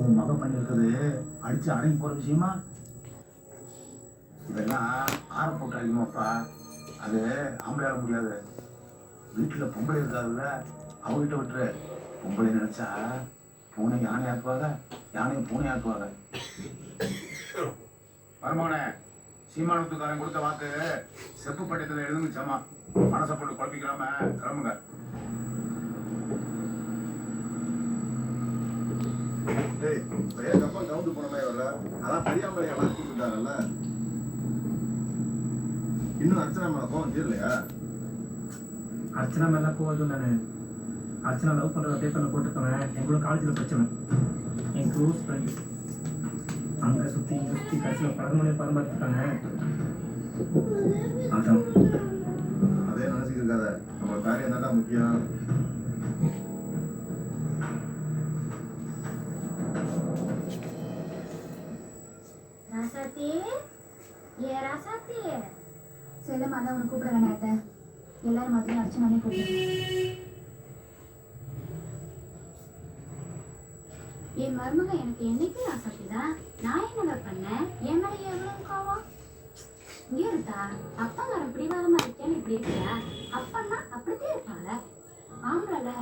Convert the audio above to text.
உன் மகன் பண்ணியிருக்குது அடிச்சு அடங்கி போற விஷயமா? இதெல்லாம் ஆற போட்டு அடிக்குமாப்பா. அது ஆம்பளையாட முடியாது. வீட்டுல பொம்பளை இருக்காதுல்ல, அவகிட்ட விட்டுரு. பொம்பளை நினைச்சா பூனை யானை ஆக்குவாங்க, யானையை பூனை ஆக்குவாங்க. வருமானே, சீமானத்துக்காரன் கொடுத்த வாக்கு செப்பு பட்டத்துல எழுதுங்கச்சாமா. மனசை போட்டு குழப்பிக்கலாம கிளம்புங்க. அப்பா கவுண்டு போன மாதிரி வரல, அதான் பெரியாம்பளை எல்லாம் கொடுத்துட்டாங்கல்ல. இன்னும் அர்ச்சனா மேல கோவம் தீரலையா? அர்ச்சனா மேல கோவம் தானே. அர்ச்சனா லவ் பண்றத பேப்பர்ல போட்டுக்கவன் எங்களோட காலேஜில் பிரச்சனை. என் க்ளோஸ் ஃப்ரெண்ட் அங்கே சுற்றி இங்கே சுற்றி கடைசியில் 11 மணி படம் பார்த்துருக்காங்க. அதான் அதே நினைச்சுட்டு இருக்காத, நம்ம காரியம் தான்டா முக்கியம். ராசாத்தி, ஏ ராசாத்தி, செல்லம்மா தான் உனக்கு கூப்பிட வேணாத்த. எல்லாரும் மாதிரி அர்ச்சனாலே கூப்பிடு. என் மருமக எனக்கு என்னைக்கு ராசாத்தி தான். நான் என்னவ பண்ணேன்? என் மேல எவ்வளவு காவா? இங்க இருக்கா அப்பா நான் பிடிவாதமா இருக்கேன்னு இப்படி இருக்கியா? அப்பன்னா அப்படித்தான் இருப்பாங்க. ஆம்பளை